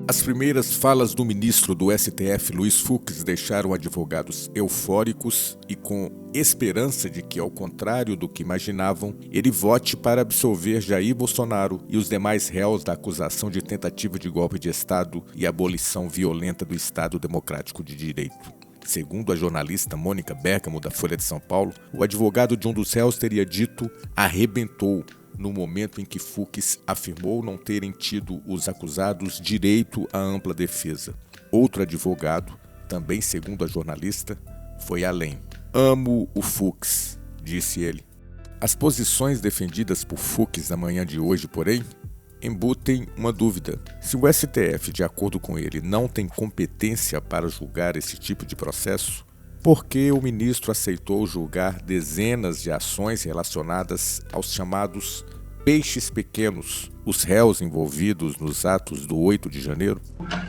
As primeiras falas do ministro do STF, Luiz Fux, deixaram advogados eufóricos e com esperança de que, ao contrário do que imaginavam, ele vote para absolver Jair Bolsonaro e os demais réus da acusação de tentativa de golpe de Estado e abolição violenta do Estado Democrático de Direito. Segundo a jornalista Mônica Bergamo, da Folha de São Paulo, o advogado de um dos réus teria dito "arrebentou" no momento em que Fux afirmou não terem tido os acusados direito à ampla defesa. Outro advogado, também segundo a jornalista, foi além. "Amo o Fux", disse ele. As posições defendidas por Fux na manhã de hoje, porém, embutem uma dúvida. Se o STF, de acordo com ele, não tem competência para julgar esse tipo de processo, por que o ministro aceitou julgar dezenas de ações relacionadas aos chamados peixes pequenos, os réus envolvidos nos atos do 8 de janeiro?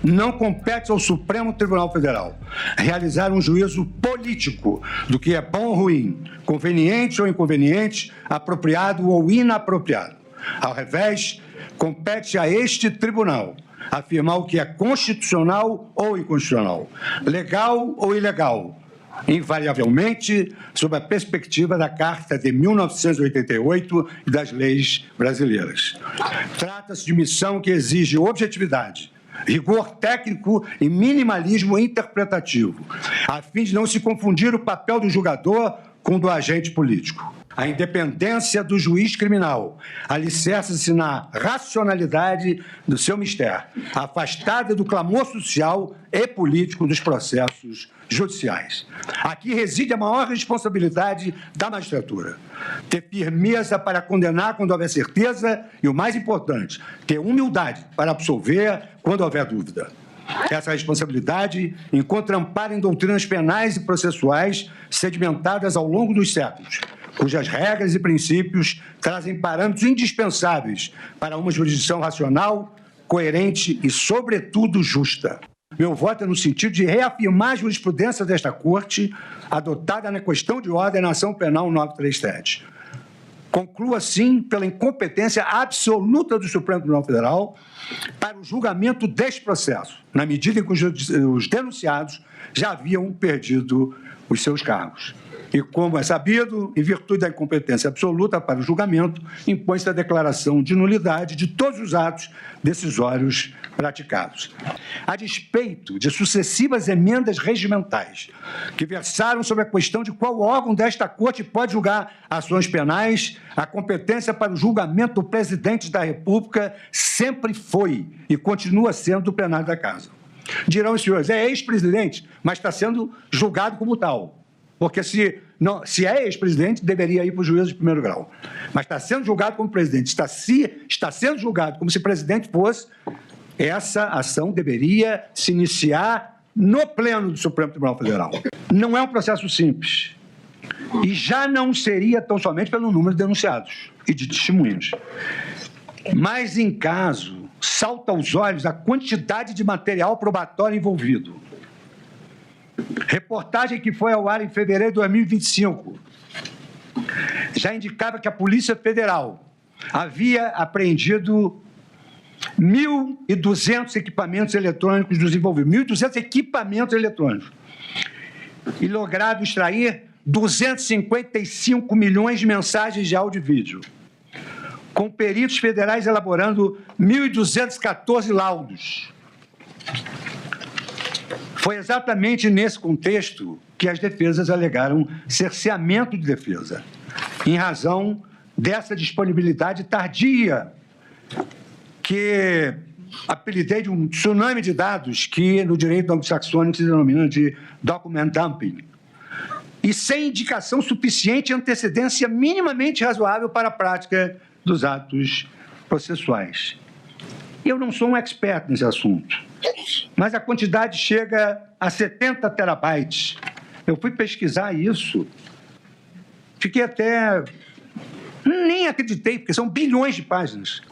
Não compete ao Supremo Tribunal Federal realizar um juízo político do que é bom ou ruim, conveniente ou inconveniente, apropriado ou inapropriado. Ao revés, compete a este tribunal afirmar o que é constitucional ou inconstitucional, legal ou ilegal, invariavelmente sob a perspectiva da Carta de 1988 e das leis brasileiras. Trata-se de missão que exige objetividade, rigor técnico e minimalismo interpretativo, a fim de não se confundir o papel do julgador com o do agente político. A independência do juiz criminal alicerça-se na racionalidade do seu mistério, afastada do clamor social e político dos processos judiciais. Aqui reside a maior responsabilidade da magistratura: ter firmeza para condenar quando houver certeza e, o mais importante, ter humildade para absolver quando houver dúvida. Essa responsabilidade encontra amparo em doutrinas penais e processuais sedimentadas ao longo dos séculos, cujas regras e princípios trazem parâmetros indispensáveis para uma jurisdição racional, coerente e, sobretudo, justa. Meu voto é no sentido de reafirmar a jurisprudência desta Corte, adotada na questão de ordem na ação penal 937. Concluo, assim, pela incompetência absoluta do Supremo Tribunal Federal para o julgamento deste processo, na medida em que os denunciados já haviam perdido os seus cargos. E, como é sabido, em virtude da incompetência absoluta para o julgamento, impõe-se a declaração de nulidade de todos os atos decisórios praticados. A despeito de sucessivas emendas regimentais que versaram sobre a questão de qual órgão desta Corte pode julgar ações penais, a competência para o julgamento do presidente da República sempre foi e continua sendo do plenário da Casa. Dirão os senhores, é ex-presidente, mas está sendo julgado como tal. Porque se é ex-presidente, deveria ir para o juízo de primeiro grau. Mas está sendo julgado como presidente, está sendo julgado como se presidente fosse, essa ação deveria se iniciar no pleno do Supremo Tribunal Federal. Não é um processo simples. E já não seria tão somente pelo número de denunciados e de testemunhas. Mas, em caso, salta aos olhos a quantidade de material probatório envolvido. Reportagem que foi ao ar em fevereiro de 2025 já indicava que a Polícia Federal havia apreendido 1.200 equipamentos eletrônicos dos envolvidos, 1.200 equipamentos eletrônicos, e logrado extrair 255 milhões de mensagens de áudio e vídeo, com peritos federais elaborando 1.214 laudos. Foi exatamente nesse contexto que as defesas alegaram cerceamento de defesa, em razão dessa disponibilidade tardia, que apelidei de um tsunami de dados que no direito anglo-saxônico se denomina de document dumping, e sem indicação suficiente e antecedência minimamente razoável para a prática dos atos processuais. Eu não sou um expert nesse assunto, mas a quantidade chega a 70 terabytes. Eu fui pesquisar isso, fiquei até... nem acreditei, porque são bilhões de páginas.